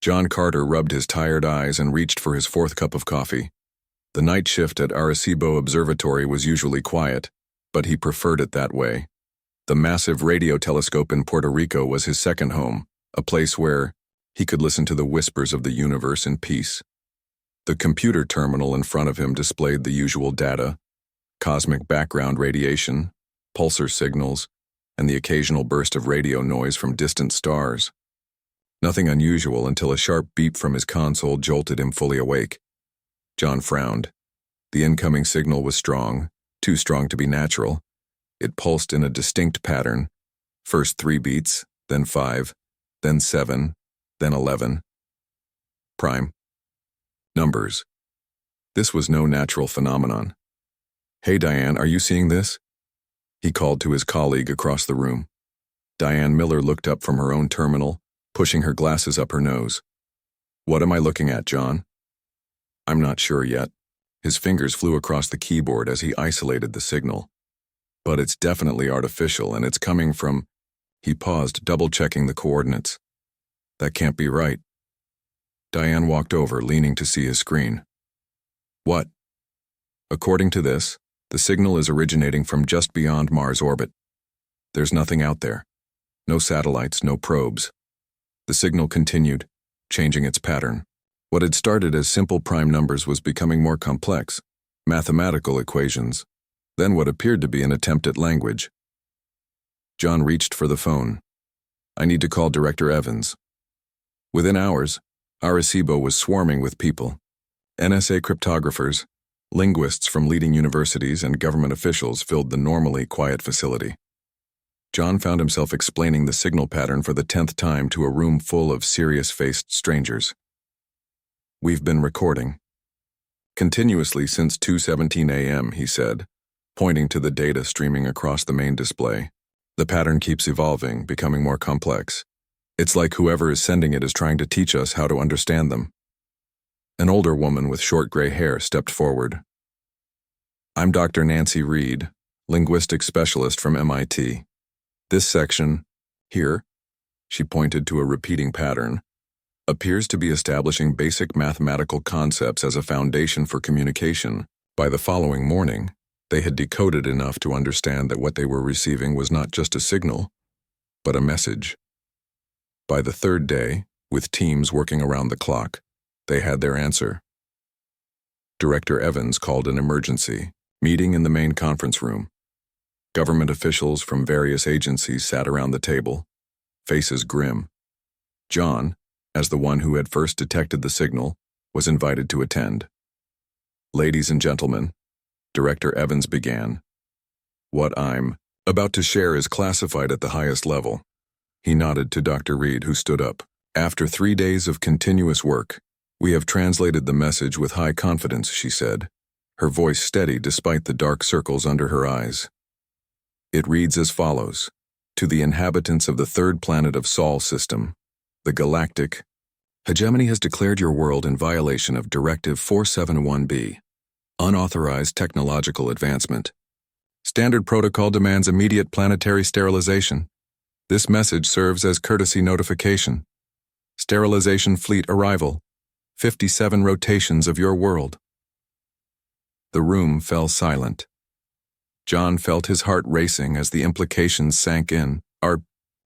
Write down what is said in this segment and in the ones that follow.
John Carter rubbed his tired eyes and reached for his fourth cup of coffee. The night shift at Arecibo Observatory was usually quiet, but he preferred it that way. The massive radio telescope in Puerto Rico was his second home, a place where he could listen to the whispers of the universe in peace. The computer terminal in front of him displayed the usual data: cosmic background radiation, pulsar signals, and the occasional burst of radio noise from distant stars. Nothing unusual until a sharp beep from his console jolted him fully awake. John frowned. The incoming signal was strong, too strong to be natural. It pulsed in a distinct pattern. First 3 beats, then 5, then 7, then 11. Prime numbers. This was no natural phenomenon. "Hey Diane, are you seeing this?" He called to his colleague across the room. Diane Miller looked up from her own terminal, pushing her glasses up her nose. "What am I looking at, John?" "I'm not sure yet." His fingers flew across the keyboard as he isolated the signal. "But it's definitely artificial, and it's coming from..." He paused, double-checking the coordinates. "That can't be right." Diane walked over, leaning to see his screen. "What?" "According to this, the signal is originating from just beyond Mars' orbit. There's nothing out there. No satellites, no probes." The signal continued, changing its pattern. What had started as simple prime numbers was becoming more complex, mathematical equations, then what appeared to be an attempt at language. John reached for the phone. "I need to call Director Evans." Within hours, Arecibo was swarming with people. NSA cryptographers, linguists from leading universities, and government officials filled the normally quiet facility. John found himself explaining the signal pattern for the 10th time to a room full of serious-faced strangers. "We've been recording continuously since 2:17 a.m., he said, pointing to the data streaming across the main display. "The pattern keeps evolving, becoming more complex. It's like whoever is sending it is trying to teach us how to understand them." An older woman with short gray hair stepped forward. "I'm Dr. Nancy Reed, linguistics specialist from MIT. This section, here," she pointed to a repeating pattern, "appears to be establishing basic mathematical concepts as a foundation for communication. By the following morning, they had decoded enough to understand that what they were receiving was not just a signal, but a message. By the 3rd day, with teams working around the clock, they had their answer." Director Evans called an emergency meeting in the main conference room. Government officials from various agencies sat around the table, faces grim. John, as the one who had first detected the signal, was invited to attend. "Ladies and gentlemen," Director Evans began, "what I'm about to share is classified at the highest level." He nodded to Dr. Reed, who stood up. "After 3 days of continuous work, we have translated the message with high confidence," she said, her voice steady despite the dark circles under her eyes. "It reads as follows: To the inhabitants of the 3rd planet of Sol system, the Galactic Hegemony has declared your world in violation of Directive 471B, unauthorized technological advancement. Standard protocol demands immediate planetary sterilization. This message serves as courtesy notification. Sterilization fleet arrival. 57 rotations of your world." The room fell silent. John felt his heart racing as the implications sank in. "Are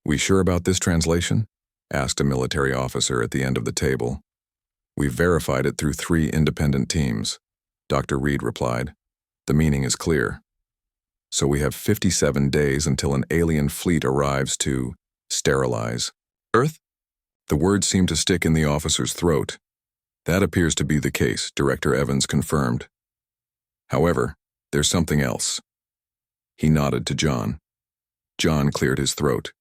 we sure about this translation?" asked a military officer at the end of the table. "We've verified it through 3 independent teams," Dr. Reed replied. "The meaning is clear. So we have 57 days until an alien fleet arrives to sterilize Earth?" The words seemed to stick in the officer's throat. "That appears to be the case," Director Evans confirmed. "However, there's something else." He nodded to John. John cleared his throat.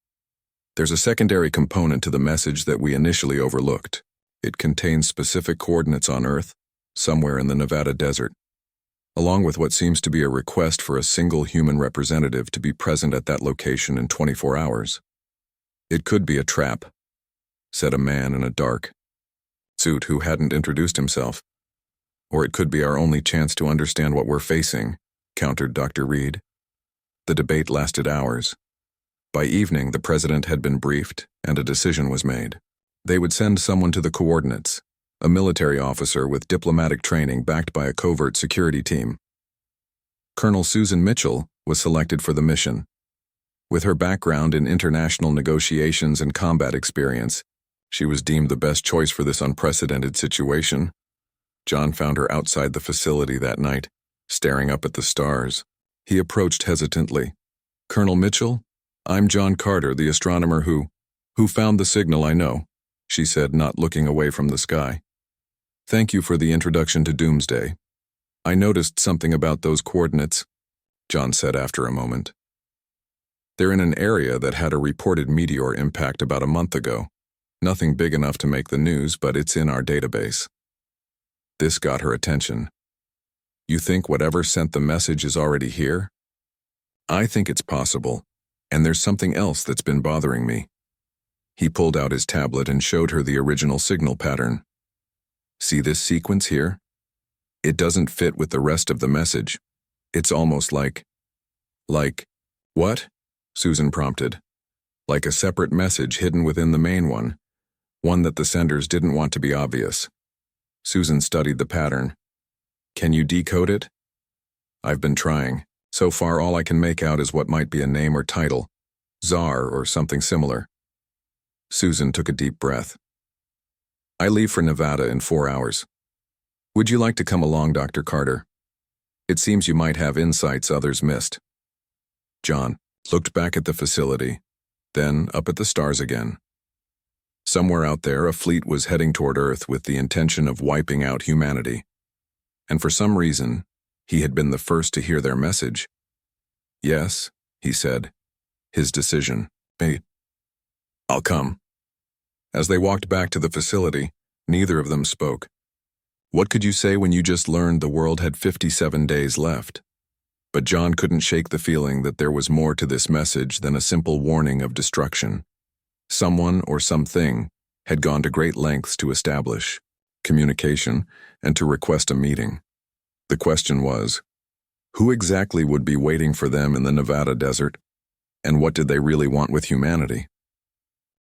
"There's a secondary component to the message that we initially overlooked. It contains specific coordinates on Earth, somewhere in the Nevada desert, along with what seems to be a request for a single human representative to be present at that location in 24 hours. "It could be a trap," said a man in a dark suit who hadn't introduced himself. "Or it could be our only chance to understand what we're facing," countered Dr. Reed. The debate lasted hours. By evening, the president had been briefed, and a decision was made. They would send someone to the coordinates, a military officer with diplomatic training backed by a covert security team. Colonel Susan Mitchell was selected for the mission. With her background in international negotiations and combat experience, she was deemed the best choice for this unprecedented situation. John found her outside the facility that night, staring up at the stars. He approached hesitantly. "Colonel Mitchell, I'm John Carter, the astronomer who found the signal, I know," she said, not looking away from the sky. "Thank you for the introduction to Doomsday. I noticed something about those coordinates," John said after a moment. "They're in an area that had a reported meteor impact about a month ago. Nothing big enough to make the news, but it's in our database." This got her attention. "You think whatever sent the message is already here?" "I think it's possible, and there's something else that's been bothering me." He pulled out his tablet and showed her the original signal pattern. "See this sequence here? It doesn't fit with the rest of the message. It's almost like..." "What?" Susan prompted. "Like a separate message hidden within the main one that the senders didn't want to be obvious." Susan studied the pattern. "Can you decode it?" "I've been trying. So far all I can make out is what might be a name or title, Czar or something similar." Susan took a deep breath. "I leave for Nevada in 4 hours. Would you like to come along, Dr. Carter? It seems you might have insights others missed." John looked back at the facility, then up at the stars again. Somewhere out there, a fleet was heading toward Earth with the intention of wiping out humanity. And for some reason, he had been the first to hear their message. "Yes," he said, his decision made. "I'll come." As they walked back to the facility, neither of them spoke. What could you say when you just learned the world had 57 days left? But John couldn't shake the feeling that there was more to this message than a simple warning of destruction. Someone or something had gone to great lengths to establish communication and to request a meeting. The question was, who exactly would be waiting for them in the Nevada desert, and what did they really want with humanity?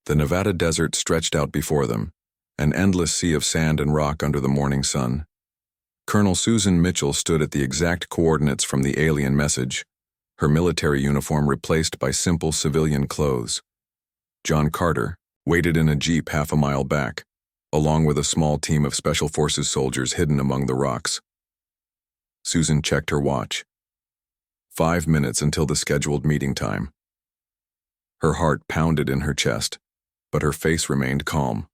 The Nevada desert stretched out before them, an endless sea of sand and rock under the morning sun. Colonel Susan Mitchell stood at the exact coordinates from the alien message, her military uniform replaced by simple civilian clothes. John Carter waited in a jeep half a mile back, along with a small team of Special Forces soldiers hidden among the rocks. Susan checked her watch. 5 minutes until the scheduled meeting time. Her heart pounded in her chest, but her face remained calm.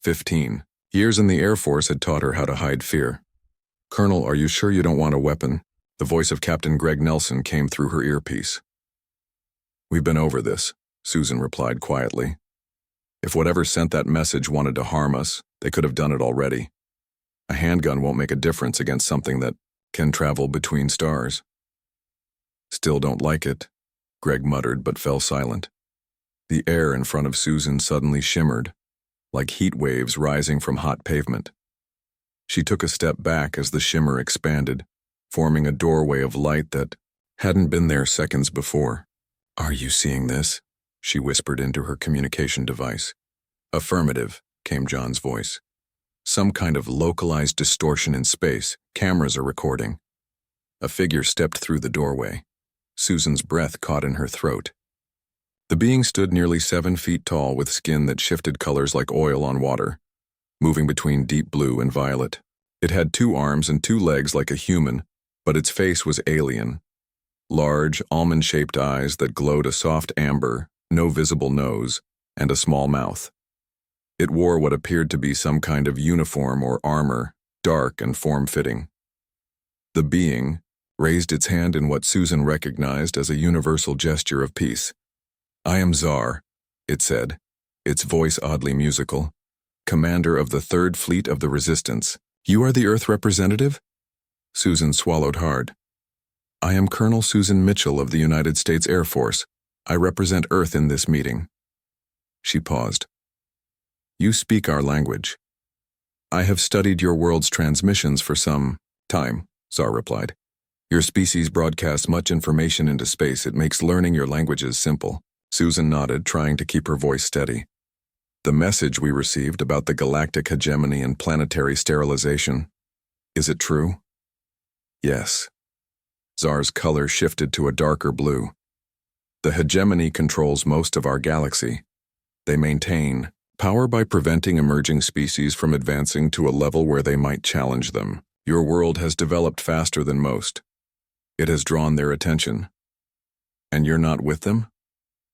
15 years in the Air Force had taught her how to hide fear. "Colonel, are you sure you don't want a weapon?" The voice of Captain Greg Nelson came through her earpiece. "We've been over this," Susan replied quietly. "If whatever sent that message wanted to harm us, they could have done it already. A handgun won't make a difference against something that can travel between stars." "Still don't like it," Greg muttered but fell silent. The air in front of Susan suddenly shimmered, like heat waves rising from hot pavement. She took a step back as the shimmer expanded, forming a doorway of light that hadn't been there seconds before. "Are you seeing this?" she whispered into her communication device. "Affirmative," came John's voice. "Some kind of localized distortion in space. Cameras are recording." A figure stepped through the doorway. Susan's breath caught in her throat. The being stood nearly 7 feet tall with skin that shifted colors like oil on water, moving between deep blue and violet. It had 2 arms and 2 legs like a human, but its face was alien. Large, almond-shaped eyes that glowed a soft amber, no visible nose, and a small mouth. It wore what appeared to be some kind of uniform or armor, dark and form-fitting. The being raised its hand in what Susan recognized as a universal gesture of peace. "I am Czar," it said, its voice oddly musical, "commander of the 3rd Fleet of the Resistance." "You are the Earth representative?" Susan swallowed hard. "I am Colonel Susan Mitchell of the United States Air Force. I represent Earth in this meeting." She paused. "You speak our language." "I have studied your world's transmissions for some time," Czar replied. "Your species broadcasts much information into space. It makes learning your languages simple." Susan nodded, trying to keep her voice steady. The message we received about the galactic hegemony and planetary sterilization, is it true? Yes. Zar's color shifted to a darker blue. The hegemony controls most of our galaxy. They maintain power by preventing emerging species from advancing to a level where they might challenge them. Your world has developed faster than most. It has drawn their attention. And you're not with them?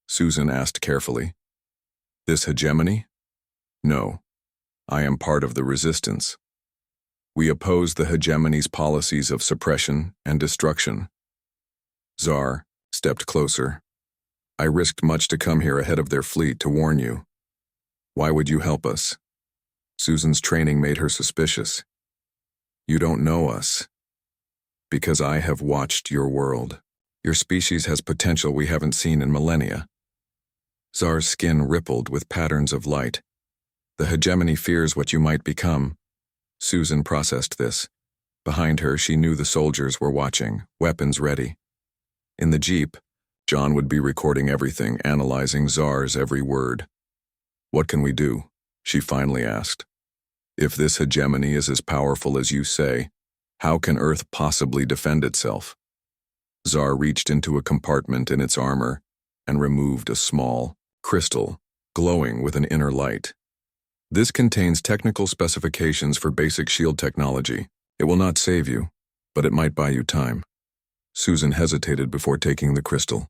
Susan asked carefully. This hegemony? No. I am part of the resistance. We oppose the hegemony's policies of suppression and destruction. Zar stepped closer. I risked much to come here ahead of their fleet to warn you. Why would you help us? Susan's training made her suspicious. You don't know us. Because I have watched your world. Your species has potential we haven't seen in millennia. Zar's skin rippled with patterns of light. The hegemony fears what you might become. Susan processed this. Behind her, she knew the soldiers were watching, weapons ready. In the jeep, John would be recording everything, analyzing Zar's every word. What can we do? She finally asked. If this hegemony is as powerful as you say, how can Earth possibly defend itself? Zar reached into a compartment in its armor and removed a small crystal, glowing with an inner light. This contains technical specifications for basic shield technology. It will not save you, but it might buy you time. Susan hesitated before taking the crystal.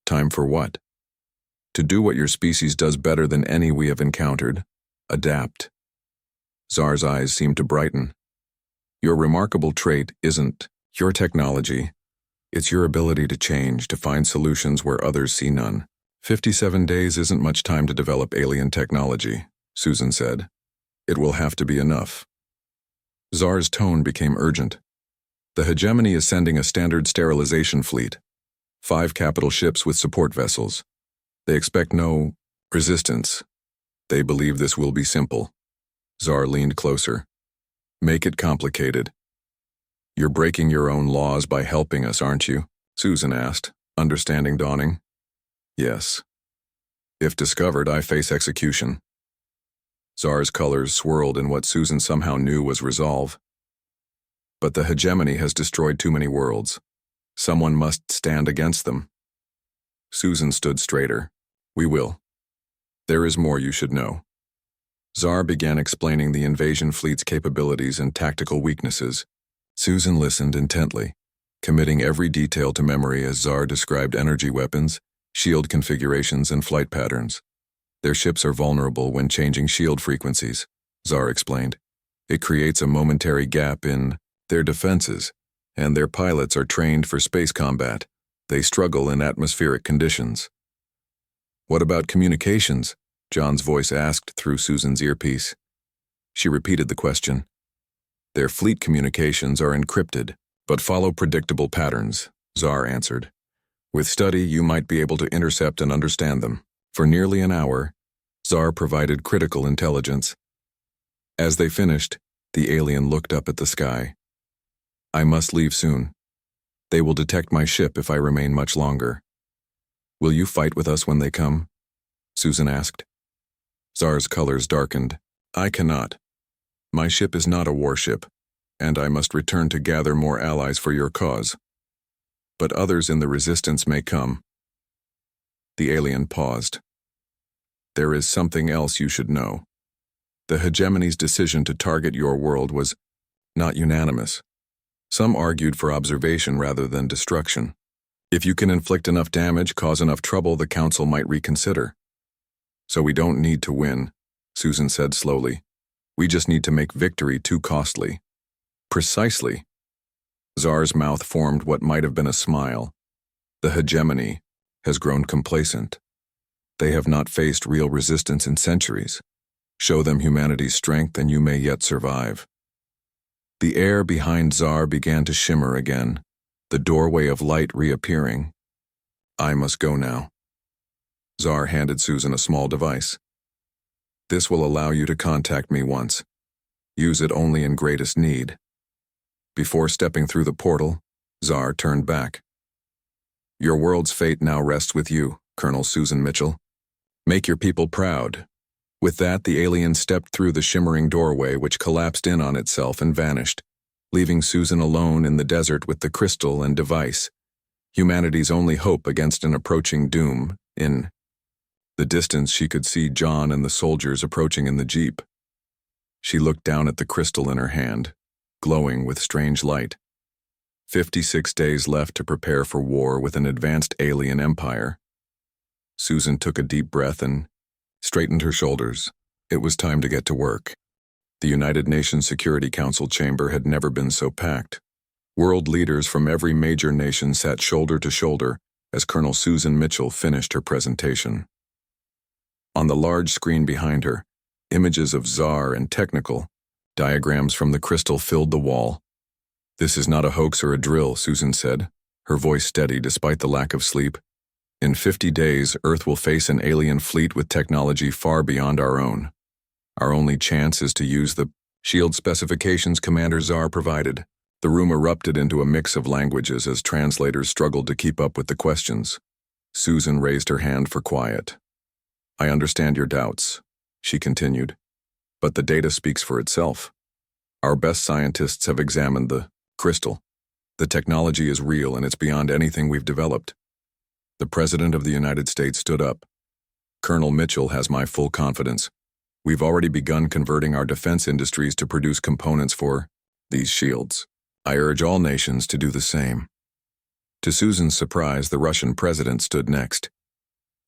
Time for what? To do what your species does better than any we have encountered. Adapt. Zar's eyes seemed to brighten. Your remarkable trait isn't your technology. It's your ability to change, to find solutions where others see none. 57 days isn't much time to develop alien technology, Susan said. It will have to be enough. Zar's tone became urgent. The hegemony is sending a standard sterilization fleet. 5 capital ships with support vessels. They expect no resistance. They believe this will be simple. Zar leaned closer. Make it complicated. You're breaking your own laws by helping us, aren't you? Susan asked, understanding dawning. Yes. If discovered, I face execution. Zar's colors swirled in what Susan somehow knew was resolve. But the hegemony has destroyed too many worlds. Someone must stand against them. Susan stood straighter. We will. There is more you should know. Zar began explaining the invasion fleet's capabilities and tactical weaknesses. Susan listened intently, committing every detail to memory as Zar described energy weapons, shield configurations, and flight patterns. Their ships are vulnerable when changing shield frequencies, Zar explained. It creates a momentary gap in their defenses, and their pilots are trained for space combat. They struggle in atmospheric conditions. What about communications? John's voice asked through Susan's earpiece. She repeated the question. Their fleet communications are encrypted, but follow predictable patterns, Zar answered. With study, you might be able to intercept and understand them. For nearly an hour, Zar provided critical intelligence. As they finished, the alien looked up at the sky. I must leave soon. They will detect my ship if I remain much longer. Will you fight with us when they come? Susan asked. Zar's colors darkened. I cannot. My ship is not a warship, and I must return to gather more allies for your cause. But others in the resistance may come. The alien paused. There is something else you should know. The hegemony's decision to target your world was not unanimous. Some argued for observation rather than destruction. If you can inflict enough damage, cause enough trouble, the council might reconsider. So we don't need to win, Susan said slowly. We just need to make victory too costly. Precisely. Zar's mouth formed what might have been a smile. The hegemony has grown complacent. They have not faced real resistance in centuries. Show them humanity's strength and you may yet survive. The air behind Zar began to shimmer again, the doorway of light reappearing. I must go now. Zar handed Susan a small device. This will allow you to contact me once. Use it only in greatest need. Before stepping through the portal, Zar turned back. Your world's fate now rests with you, Colonel Susan Mitchell. Make your people proud. With that, the alien stepped through the shimmering doorway, which collapsed in on itself and vanished, leaving Susan alone in the desert with the crystal and device, humanity's only hope against an approaching doom. In the distance, she could see John and the soldiers approaching in the jeep. She looked down at the crystal in her hand, glowing with strange light. 56 days left to prepare for war with an advanced alien empire. Susan took a deep breath and straightened her shoulders. It was time to get to work. The United Nations Security Council chamber had never been so packed. World leaders from every major nation sat shoulder to shoulder as Colonel Susan Mitchell finished her presentation. On the large screen behind her, images of Tsar and technical diagrams from the crystal filled the wall. "This is not a hoax or a drill," Susan said, her voice steady despite the lack of sleep. "In 50 days, Earth will face an alien fleet with technology far beyond our own. Our only chance is to use the shield specifications Commander Tsar provided." The room erupted into a mix of languages as translators struggled to keep up with the questions. Susan raised her hand for quiet. "I understand your doubts," she continued, "but the data speaks for itself. Our best scientists have examined the crystal. The technology is real and it's beyond anything we've developed." The President of the United States stood up. "Colonel Mitchell has my full confidence. We've already begun converting our defense industries to produce components for these shields. I urge all nations to do the same." To Susan's surprise, the Russian president stood next.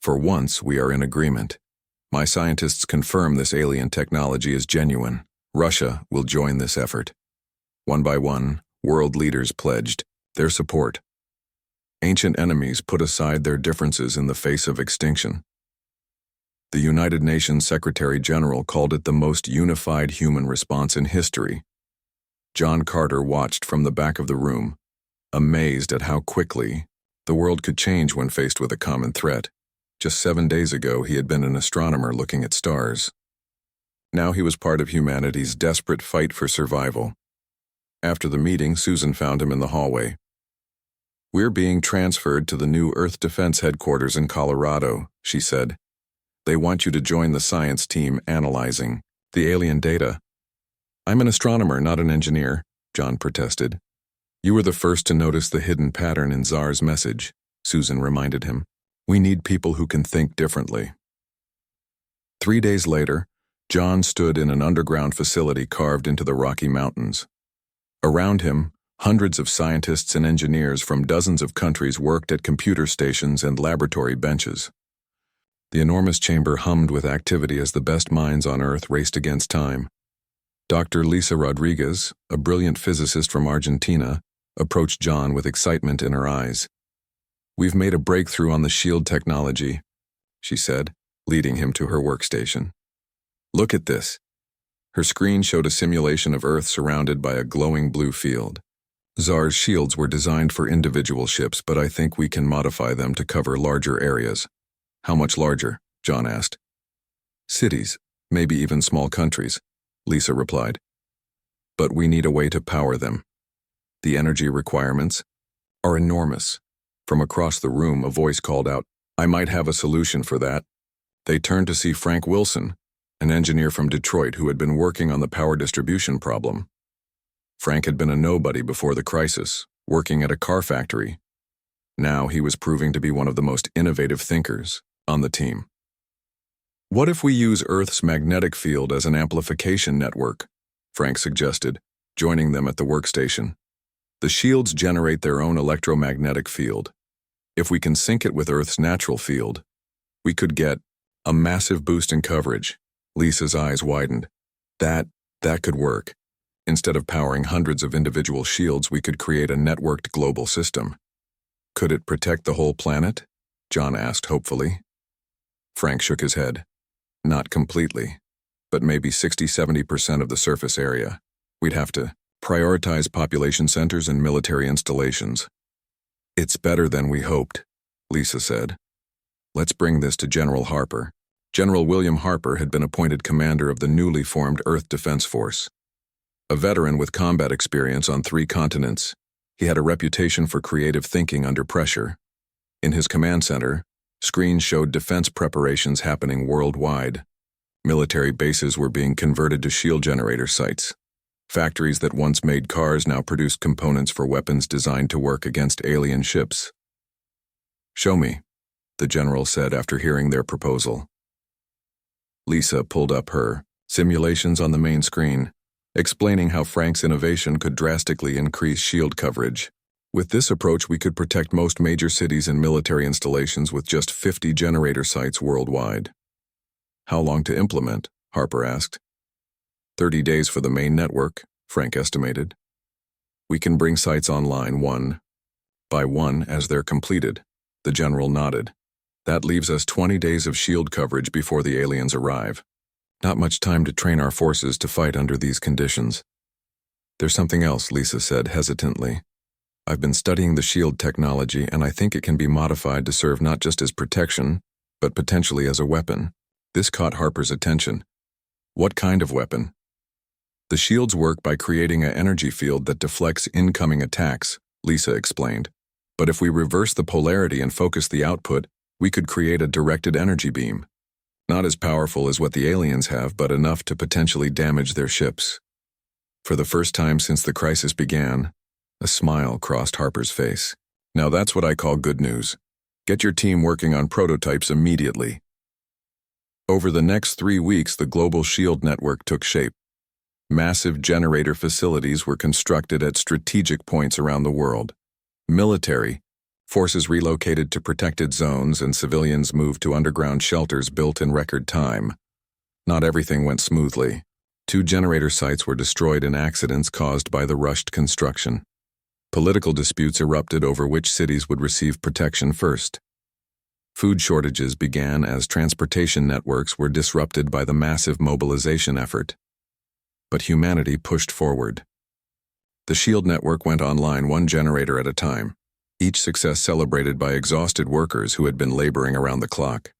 "For once, we are in agreement. My scientists confirm this alien technology is genuine. Russia will join this effort." One by one, world leaders pledged their support. Ancient enemies put aside their differences in the face of extinction. The United Nations Secretary General called it the most unified human response in history. John Carter watched from the back of the room, amazed at how quickly the world could change when faced with a common threat. Just 7 days ago, he had been an astronomer looking at stars. Now he was part of humanity's desperate fight for survival. After the meeting, Susan found him in the hallway. "We're being transferred to the new Earth Defense Headquarters in Colorado," she said. "They want you to join the science team analyzing the alien data." "I'm an astronomer, not an engineer," John protested. "You were the first to notice the hidden pattern in Tsar's message," Susan reminded him. "We need people who can think differently." 3 days later, John stood in an underground facility carved into the Rocky Mountains. Around him, hundreds of scientists and engineers from dozens of countries worked at computer stations and laboratory benches. The enormous chamber hummed with activity as the best minds on Earth raced against time. Dr. Lisa Rodriguez, a brilliant physicist from Argentina, approached John with excitement in her eyes. "We've made a breakthrough on the shield technology," she said, leading him to her workstation. "Look at this." Her screen showed a simulation of Earth surrounded by a glowing blue field. "Tsar's shields were designed for individual ships, but I think we can modify them to cover larger areas." "How much larger?" John asked. "Cities, maybe even small countries," Lisa replied. "But we need a way to power them. The energy requirements are enormous." From across the room, a voice called out, "I might have a solution for that." They turned to see Frank Wilson, an engineer from Detroit who had been working on the power distribution problem. Frank had been a nobody before the crisis, working at a car factory. Now he was proving to be one of the most innovative thinkers on the team. "What if we use Earth's magnetic field as an amplification network?" Frank suggested, joining them at the workstation. "The shields generate their own electromagnetic field. If we can sync it with Earth's natural field, we could get a massive boost in coverage." Lisa's eyes widened. That could work. Instead of powering hundreds of individual shields, we could create a networked global system. "Could it protect the whole planet?" John asked hopefully. Frank shook his head. "Not completely, but maybe 60–70% of the surface area. We'd have to prioritize population centers and military installations." "It's better than we hoped," Lisa said. "Let's bring this to General Harper." General William Harper had been appointed commander of the newly formed Earth Defense Force. A veteran with combat experience on 3 continents, he had a reputation for creative thinking under pressure. In his command center, screens showed defense preparations happening worldwide. Military bases were being converted to shield generator sites. Factories that once made cars now produced components for weapons designed to work against alien ships. "Show me," the general said after hearing their proposal. Lisa pulled up her simulations on the main screen, explaining how Frank's innovation could drastically increase shield coverage. With this approach, we could protect most major cities and military installations with just 50 generator sites worldwide. "How long to implement?" Harper asked. 30 days for the main network, Frank estimated. "We can bring sites online one by one as they're completed." The general nodded. "That leaves us 20 days of shield coverage before the aliens arrive. Not much time to train our forces to fight under these conditions." "There's something else," Lisa said hesitantly. "I've been studying the shield technology, and I think it can be modified to serve not just as protection, but potentially as a weapon." This caught Harper's attention. "What kind of weapon?" "The shields work by creating an energy field that deflects incoming attacks," Lisa explained. "But if we reverse the polarity and focus the output, we could create a directed energy beam. Not as powerful as what the aliens have, but enough to potentially damage their ships." For the first time since the crisis began, a smile crossed Harper's face. "Now that's what I call good news. Get your team working on prototypes immediately." Over the next 3 weeks, the global shield network took shape. Massive generator facilities were constructed at strategic points around the world. Military forces relocated to protected zones, and civilians moved to underground shelters built in record time. Not everything went smoothly. 2 generator sites were destroyed in accidents caused by the rushed construction. Political disputes erupted over which cities would receive protection first. Food shortages began as transportation networks were disrupted by the massive mobilization effort. But humanity pushed forward. The shield network went online 1 generator at a time, each success celebrated by exhausted workers who had been laboring around the clock.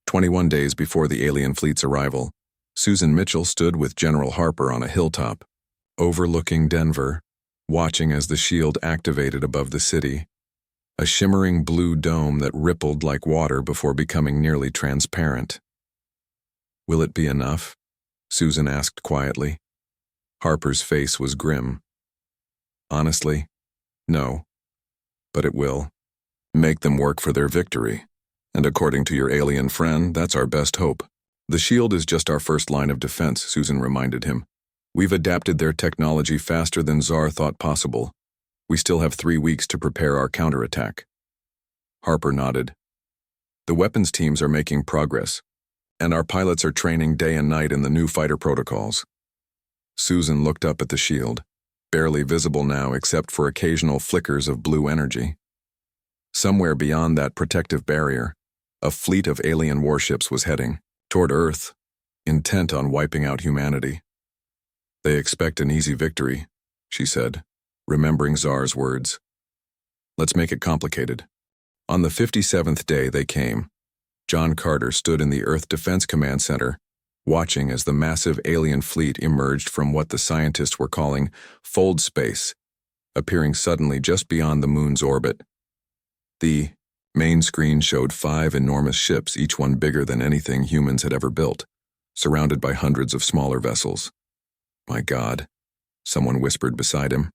21 days before the alien fleet's arrival, Susan Mitchell stood with General Harper on a hilltop, overlooking Denver, watching as the shield activated above the city, a shimmering blue dome that rippled like water before becoming nearly transparent. "Will it be enough?" Susan asked quietly. Harper's face was grim. "Honestly, no. But it will. Make them work for their victory. And according to your alien friend, that's our best hope." "The shield is just our first line of defense," Susan reminded him. "We've adapted their technology faster than Tsar thought possible. We still have 3 weeks to prepare our counterattack." Harper nodded. "The weapons teams are making progress, and our pilots are training day and night in the new fighter protocols." Susan looked up at the shield, barely visible now except for occasional flickers of blue energy. Somewhere beyond that protective barrier, a fleet of alien warships was heading toward Earth, intent on wiping out humanity. "They expect an easy victory," she said, remembering Tsar's words. "Let's make it complicated." On the 57th day they came. John Carter stood in the Earth Defense Command Center, watching as the massive alien fleet emerged from what the scientists were calling fold space, appearing suddenly just beyond the moon's orbit. The main screen showed 5 enormous ships, each one bigger than anything humans had ever built, surrounded by hundreds of smaller vessels. "My God," someone whispered beside him.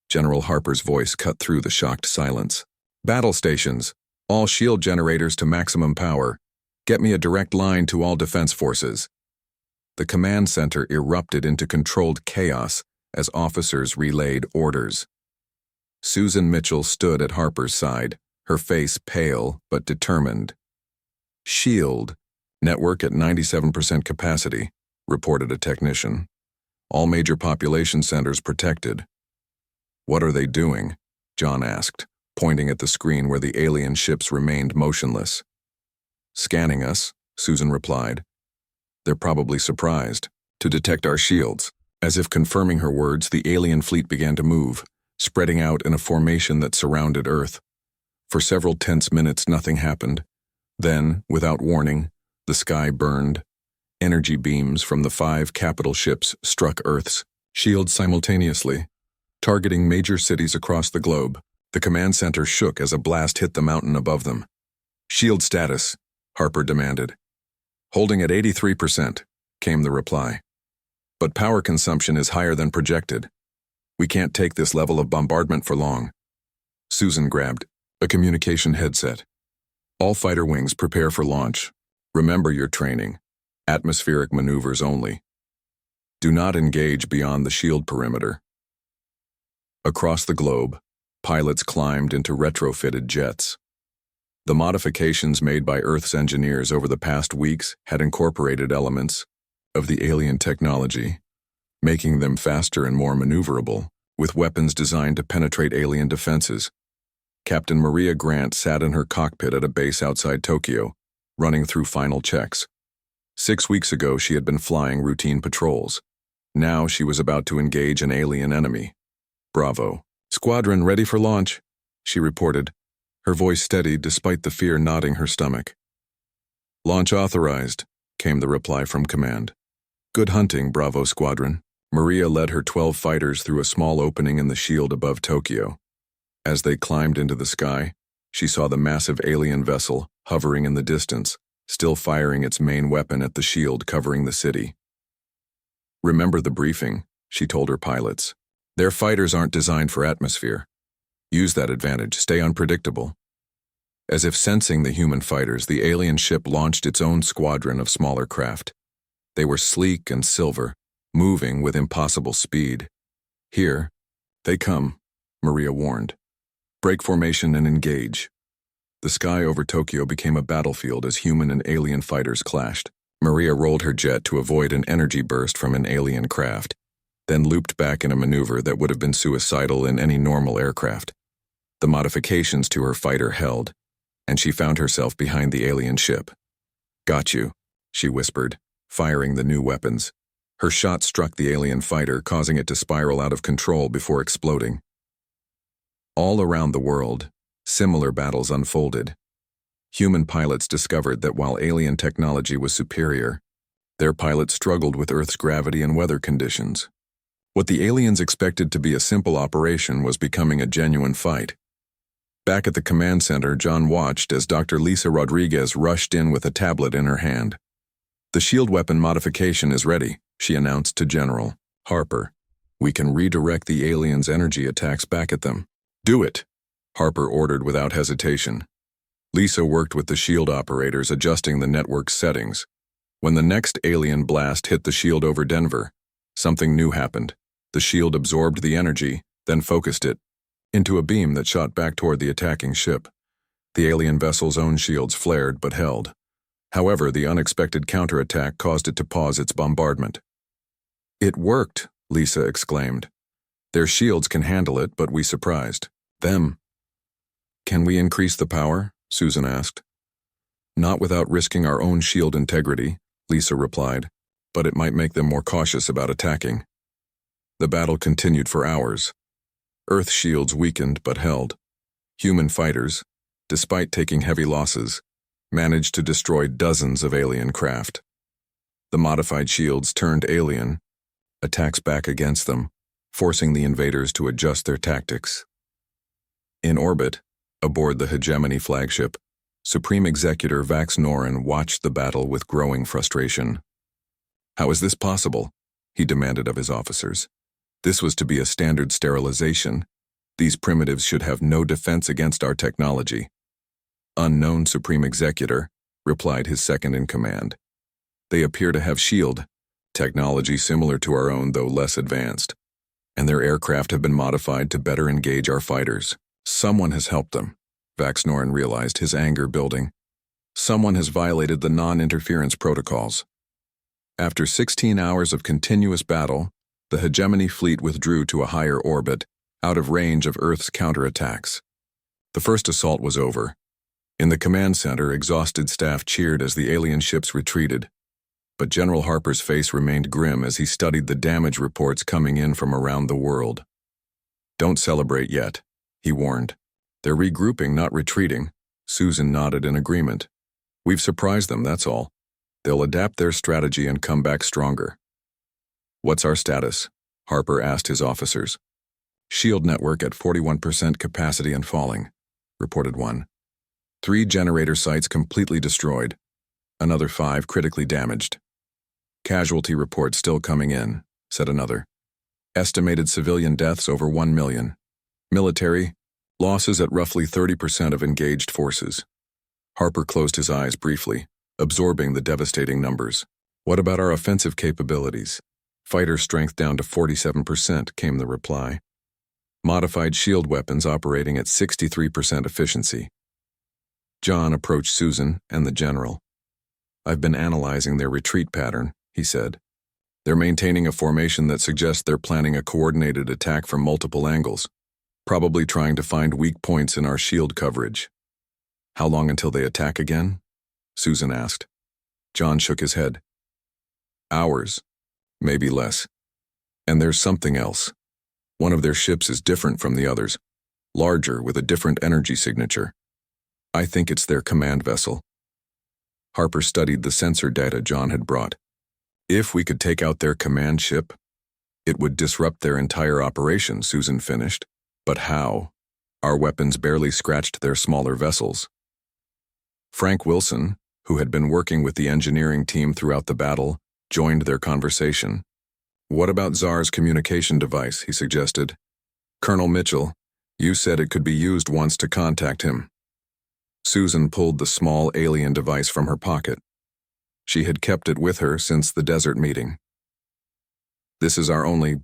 General Harper's voice cut through the shocked silence. "Battle stations, all shield generators to maximum power. Get me a direct line to all defense forces." The command center erupted into controlled chaos as officers relayed orders. Susan Mitchell stood at Harper's side, her face pale but determined. "Shield, network at 97% capacity," reported a technician. "All major population centers protected." "What are they doing?" John asked, pointing at the screen where the alien ships remained motionless. "Scanning us," Susan replied. "They're probably surprised to detect our shields." As if confirming her words, the alien fleet began to move, spreading out in a formation that surrounded Earth. For several tense minutes, nothing happened. Then, without warning, the sky burned. Energy beams from the 5 capital ships struck Earth's shields simultaneously, targeting major cities across the globe. The command center shook as a blast hit the mountain above them. "Shield status," Harper demanded. Holding at 83%, came the reply. But power consumption is higher than projected. We can't take this level of bombardment for long. Susan grabbed a communication headset. All fighter wings prepare for launch. Remember your training. Atmospheric maneuvers only. Do not engage beyond the shield perimeter. Across the globe, pilots climbed into retrofitted jets. The modifications made by Earth's engineers over the past weeks had incorporated elements of the alien technology, making them faster and more maneuverable, with weapons designed to penetrate alien defenses. Captain Maria Grant sat in her cockpit at a base outside Tokyo, running through final checks. 6 weeks ago, she had been flying routine patrols. Now she was about to engage an alien enemy. Bravo. Squadron ready for launch, she reported, her voice steady despite the fear knotting her stomach. Launch authorized, came the reply from command. Good hunting, Bravo Squadron. Maria led her 12 fighters through a small opening in the shield above Tokyo. As they climbed into the sky, she saw the massive alien vessel hovering in the distance, still firing its main weapon at the shield covering the city. Remember the briefing, she told her pilots. Their fighters aren't designed for atmosphere. Use that advantage, stay unpredictable. As if sensing the human fighters, the alien ship launched its own squadron of smaller craft. They were sleek and silver, moving with impossible speed. Here, they come, Maria warned. Break formation and engage. The sky over Tokyo became a battlefield as human and alien fighters clashed. Maria rolled her jet to avoid an energy burst from an alien craft, then looped back in a maneuver that would have been suicidal in any normal aircraft. The modifications to her fighter held, and she found herself behind the alien ship. Got you, she whispered, firing the new weapons. Her shot struck the alien fighter, causing it to spiral out of control before exploding. All around the world, similar battles unfolded. Human pilots discovered that while alien technology was superior, their pilots struggled with Earth's gravity and weather conditions. What the aliens expected to be a simple operation was becoming a genuine fight. Back at the command center, John watched as Dr. Lisa Rodriguez rushed in with a tablet in her hand. The shield weapon modification is ready, she announced to General Harper. We can redirect the aliens' energy attacks back at them. Do it, Harper ordered without hesitation. Lisa worked with the shield operators, adjusting the network's settings. When the next alien blast hit the shield over Denver, something new happened. The shield absorbed the energy, then focused it into a beam that shot back toward the attacking ship. The alien vessel's own shields flared but held. However, the unexpected counterattack caused it to pause its bombardment. It worked, Lisa exclaimed. Their shields can handle it, but we surprised them. Can we increase the power? Susan asked. Not without risking our own shield integrity, Lisa replied, but it might make them more cautious about attacking. The battle continued for hours. Earth shields weakened but held. Human fighters, despite taking heavy losses, managed to destroy dozens of alien craft. The modified shields turned alien, attacks back against them, forcing the invaders to adjust their tactics. In orbit, aboard the Hegemony flagship, Supreme Executor Vax Norin watched the battle with growing frustration. How is this possible? He demanded of his officers. This was to be a standard sterilization. These primitives should have no defense against our technology. Unknown Supreme Executor, replied his second-in-command. They appear to have shield, technology similar to our own though less advanced, and their aircraft have been modified to better engage our fighters. Someone has helped them, Vax Norin realized, his anger building. Someone has violated the non-interference protocols. After 16 hours of continuous battle, the Hegemony fleet withdrew to a higher orbit, out of range of Earth's counterattacks. The first assault was over. In the command center, exhausted staff cheered as the alien ships retreated. But General Harper's face remained grim as he studied the damage reports coming in from around the world. Don't celebrate yet, he warned. They're regrouping, not retreating. Susan nodded in agreement. We've surprised them, that's all. They'll adapt their strategy and come back stronger. What's our status? Harper asked his officers. Shield network at 41% capacity and falling, reported one. 3 generator sites completely destroyed. Another 5 critically damaged. Casualty reports still coming in, said another. Estimated civilian deaths over 1 million. Military, losses at roughly 30% of engaged forces. Harper closed his eyes briefly, absorbing the devastating numbers. What about our offensive capabilities? Fighter strength down to 47%, came the reply. Modified shield weapons operating at 63% efficiency. John approached Susan and the general. I've been analyzing their retreat pattern, he said. They're maintaining a formation that suggests they're planning a coordinated attack from multiple angles, probably trying to find weak points in our shield coverage. How long until they attack again? Susan asked. John shook his head. Hours, maybe less. And there's something else. One of their ships is different from the others, larger with a different energy signature. I think it's their command vessel. Harper studied the sensor data John had brought. If we could take out their command ship, it would disrupt their entire operation, Susan finished. But how? Our weapons barely scratched their smaller vessels. Frank Wilson, who had been working with the engineering team throughout the battle, joined their conversation. What about Tsar's communication device, he suggested. Colonel Mitchell, you said it could be used once to contact him. Susan pulled the small alien device from her pocket. She had kept it with her since the desert meeting. This is our only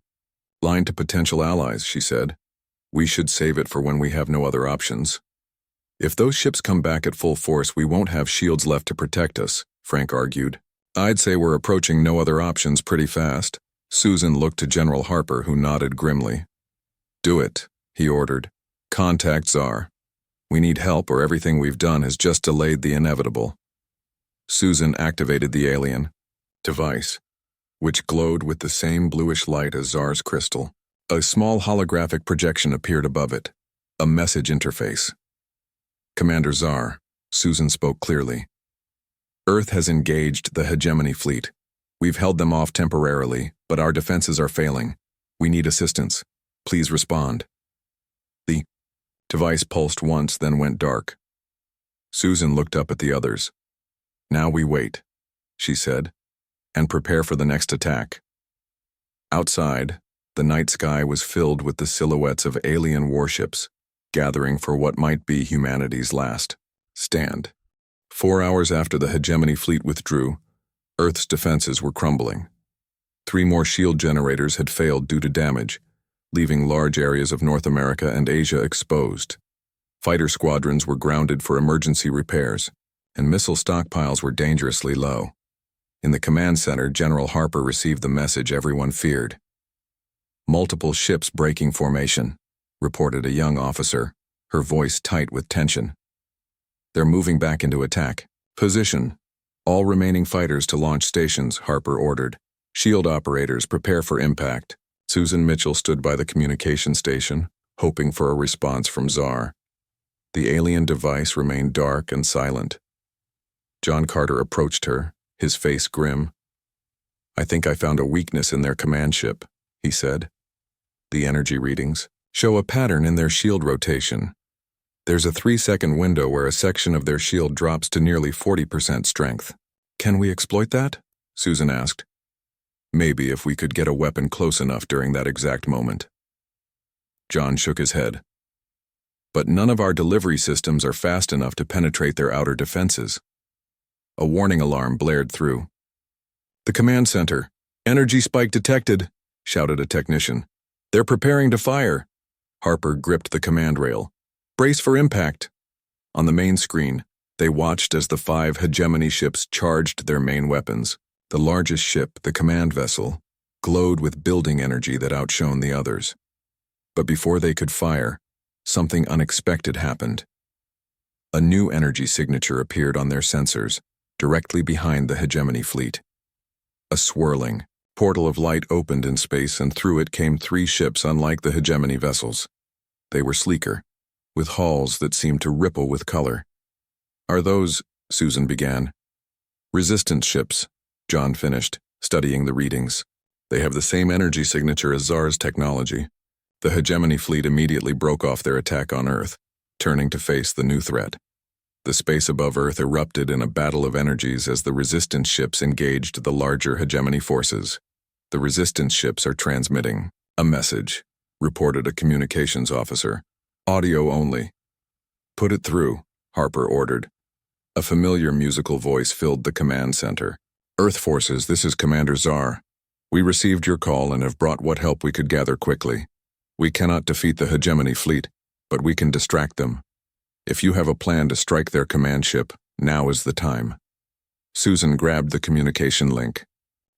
line to potential allies, she said. We should save it for when we have no other options. If those ships come back at full force, we won't have shields left to protect us, Frank argued. I'd say we're approaching no other options pretty fast. Susan looked to General Harper, who nodded grimly. Do it, he ordered. Contact Tsar. We need help, or everything we've done has just delayed the inevitable. Susan activated the alien device, which glowed with the same bluish light as Tsar's crystal. A small holographic projection appeared above it, a message interface. Commander Tsar, Susan spoke clearly. Earth has engaged the hegemony fleet. We've held them off temporarily, but our defenses are failing. We need assistance. Please respond. The device pulsed once, then went dark. Susan looked up at the others. Now we wait, she said, and prepare for the next attack. Outside, the night sky was filled with the silhouettes of alien warships, gathering for what might be humanity's last stand. 4 hours after the hegemony fleet withdrew, Earth's defenses were crumbling. 3 more shield generators had failed due to damage, leaving large areas of North America and Asia exposed. Fighter squadrons were grounded for emergency repairs, and missile stockpiles were dangerously low. In the command center, General Harper received the message everyone feared. Multiple ships breaking formation, reported a young officer, her voice tight with tension. They're moving back into attack. Position. All remaining fighters to launch stations, Harper ordered. Shield operators prepare for impact. Susan Mitchell stood by the communication station, hoping for a response from Tsar. The alien device remained dark and silent. John Carter approached her, his face grim. I think I found a weakness in their command ship, he said. The energy readings show a pattern in their shield rotation. There's a 3-second window where a section of their shield drops to nearly 40% strength. Can we exploit that? Susan asked. Maybe if we could get a weapon close enough during that exact moment. John shook his head. But none of our delivery systems are fast enough to penetrate their outer defenses. A warning alarm blared through. The command center. Energy spike detected, shouted a technician. They're preparing to fire. Harper gripped the command rail. Brace for impact. On the main screen, they watched as the 5 hegemony ships charged their main weapons. The largest ship, the command vessel, glowed with building energy that outshone the others. But before they could fire, something unexpected happened. A new energy signature appeared on their sensors, directly behind the hegemony fleet. A swirling portal of light opened in space, and through it came 3 ships unlike the hegemony vessels. They were sleeker, with hulls that seemed to ripple with color. Are those, Susan began. Resistance ships, John finished, studying the readings. They have the same energy signature as Tsar's technology. The hegemony fleet immediately broke off their attack on Earth, turning to face the new threat. The space above Earth erupted in a battle of energies as the resistance ships engaged the larger hegemony forces. The resistance ships are transmitting a message, reported a communications officer. Audio only. Put it through, Harper ordered. A familiar musical voice filled the command center. Earth forces, this is Commander Czar. We received your call and have brought what help we could gather quickly. We cannot defeat the hegemony fleet, but we can distract them. If you have a plan to strike their command ship, now is the time. Susan grabbed the communication link.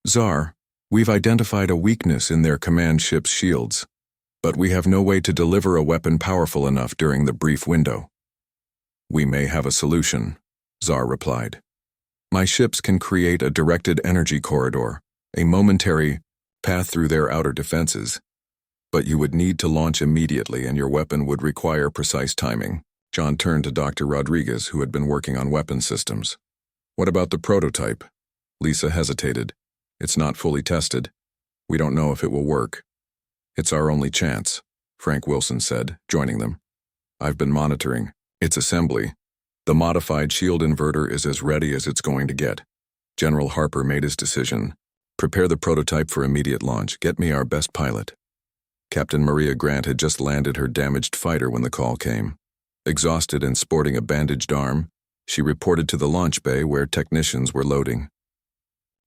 Czar, we've identified a weakness in their command ship's shields, but we have no way to deliver a weapon powerful enough during the brief window. We may have a solution, Czar replied. My ships can create a directed energy corridor, a momentary path through their outer defenses. But you would need to launch immediately and your weapon would require precise timing. John turned to Dr. Rodriguez, who had been working on weapon systems. What about the prototype? Lisa hesitated. It's not fully tested. We don't know if it will work. It's our only chance, Frank Wilson said, joining them. I've been monitoring its assembly. The modified shield inverter is as ready as it's going to get. General Harper made his decision. Prepare the prototype for immediate launch. Get me our best pilot. Captain Maria Grant had just landed her damaged fighter when the call came. Exhausted and sporting a bandaged arm, she reported to the launch bay where technicians were loading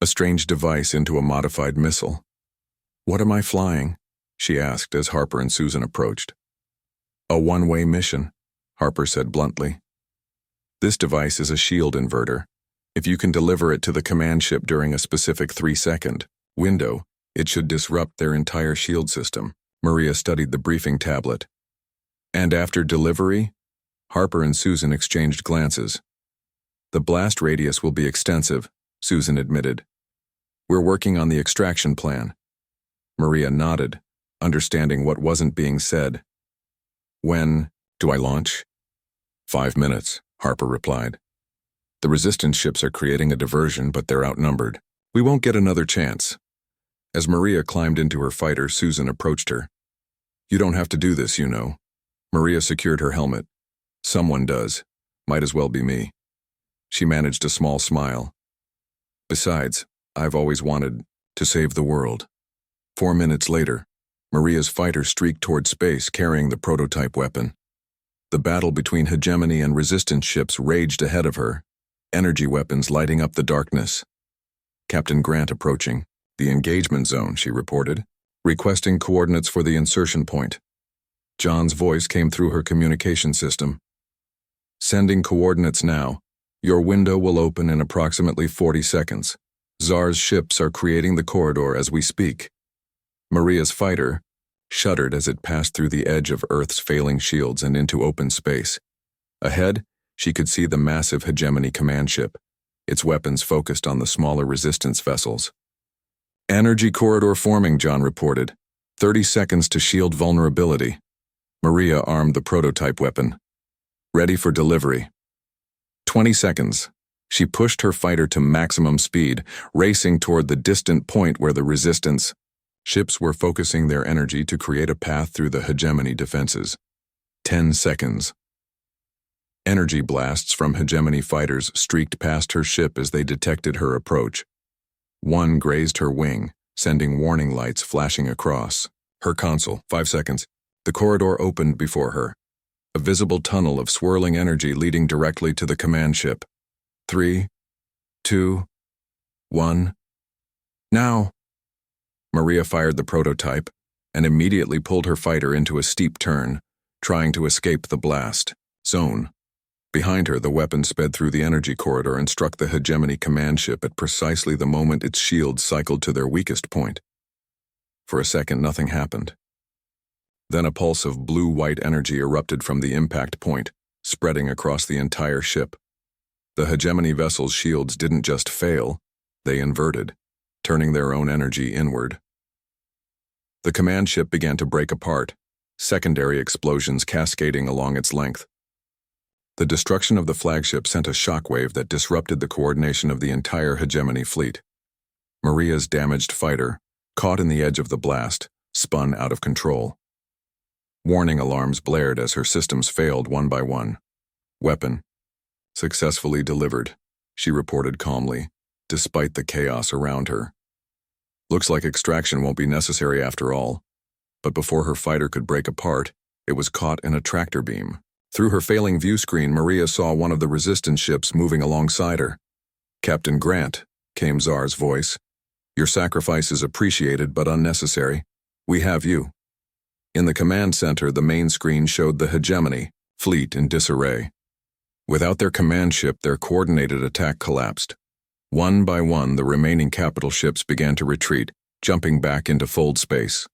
a strange device into a modified missile. What am I flying? She asked as Harper and Susan approached. A one-way mission, Harper said bluntly. This device is a shield inverter. If you can deliver it to the command ship during a specific 3-second window, it should disrupt their entire shield system. Maria studied the briefing tablet. And after delivery? Harper and Susan exchanged glances. The blast radius will be extensive, Susan admitted. We're working on the extraction plan. Maria nodded, understanding what wasn't being said. When do I launch? 5 minutes, Harper replied. The resistance ships are creating a diversion, but they're outnumbered. We won't get another chance. As Maria climbed into her fighter, Susan approached her. You don't have to do this, you know. Maria secured her helmet. Someone does. Might as well be me. She managed a small smile. Besides, I've always wanted to save the world. 4 minutes later, Maria's fighter streaked toward space carrying the prototype weapon. The battle between hegemony and resistance ships raged ahead of her, energy weapons lighting up the darkness. Captain Grant approaching. The engagement zone, she reported, requesting coordinates for the insertion point. John's voice came through her communication system. Sending coordinates now. Your window will open in approximately 40 seconds. Czar's ships are creating the corridor as we speak. Maria's fighter shuddered as it passed through the edge of Earth's failing shields and into open space. Ahead, she could see the massive hegemony command ship, its weapons focused on the smaller resistance vessels. Energy corridor forming, John reported. 30 seconds to shield vulnerability. Maria armed the prototype weapon. Ready for delivery. 20 seconds. She pushed her fighter to maximum speed, racing toward the distant point where the resistance ships were focusing their energy to create a path through the hegemony defenses. 10 seconds. Energy blasts from hegemony fighters streaked past her ship as they detected her approach. One grazed her wing, sending warning lights flashing across her console. 5 seconds. The corridor opened before her, a visible tunnel of swirling energy leading directly to the command ship. 3, 2, 1. Now! Maria fired the prototype and immediately pulled her fighter into a steep turn, trying to escape the blast zone. Behind her, the weapon sped through the energy corridor and struck the hegemony command ship at precisely the moment its shields cycled to their weakest point. For a second, nothing happened. Then a pulse of blue-white energy erupted from the impact point, spreading across the entire ship. The hegemony vessel's shields didn't just fail, they inverted, turning their own energy inward. The command ship began to break apart, secondary explosions cascading along its length. The destruction of the flagship sent a shockwave that disrupted the coordination of the entire hegemony fleet. Maria's damaged fighter, caught in the edge of the blast, spun out of control. Warning alarms blared as her systems failed one by one. Weapon Successfully delivered, she reported calmly, despite the chaos around her. Looks like extraction won't be necessary after all. But before her fighter could break apart, it was caught in a tractor beam. Through her failing view screen, Maria saw one of the resistance ships moving alongside her. "Captain Grant," came Zar's voice. "Your sacrifice is appreciated but unnecessary. We have you." In the command center, the main screen showed the hegemony, fleet in disarray. Without their command ship, their coordinated attack collapsed. One by one, the remaining capital ships began to retreat, jumping back into fold space.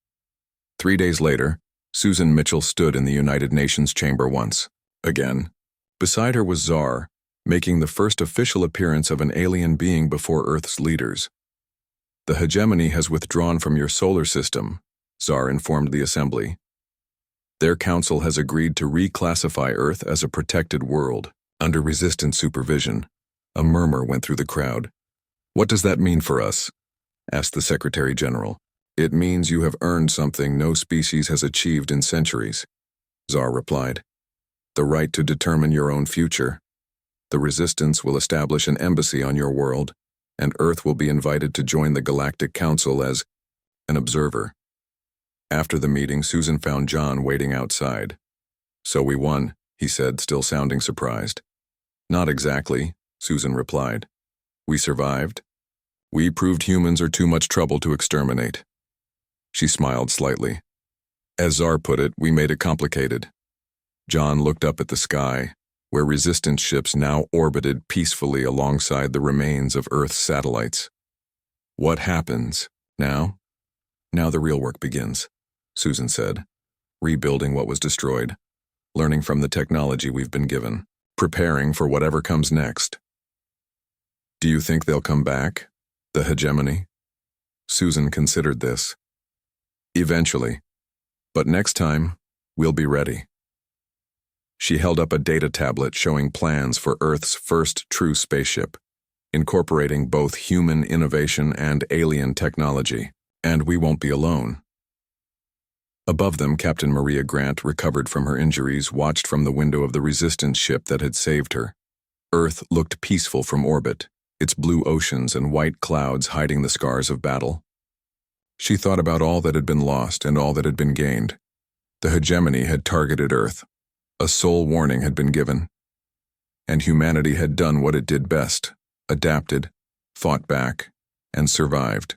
3 days later, Susan Mitchell stood in the United Nations chamber once again. Beside her was Zar, making the first official appearance of an alien being before Earth's leaders. "The hegemony has withdrawn from your solar system," Zar informed the assembly. "Their council has agreed to reclassify Earth as a protected world, under resistant supervision." A murmur went through the crowd. "What does that mean for us?" asked the Secretary General. "It means you have earned something no species has achieved in centuries," Zar replied. "The right to determine your own future. The Resistance will establish an embassy on your world, and Earth will be invited to join the Galactic Council as an observer." After the meeting, Susan found John waiting outside. "So we won," he said, still sounding surprised. "Not exactly," Susan replied. "We survived. We proved humans are too much trouble to exterminate." She smiled slightly. "As Zar put it, we made it complicated." John looked up at the sky, where resistance ships now orbited peacefully alongside the remains of Earth's satellites. "What happens now?" "Now the real work begins," Susan said. "Rebuilding what was destroyed, learning from the technology we've been given, preparing for whatever comes next." "Do you think they'll come back? The hegemony?" Susan considered this. "Eventually. But next time, we'll be ready." She held up a data tablet showing plans for Earth's first true spaceship, incorporating both human innovation and alien technology. "And we won't be alone." Above them, Captain Maria Grant, recovered from her injuries, watched from the window of the resistance ship that had saved her. Earth looked peaceful from orbit, its blue oceans and white clouds hiding the scars of battle. She thought about all that had been lost and all that had been gained. The hegemony had targeted Earth. A soul warning had been given. And humanity had done what it did best, adapted, fought back, and survived.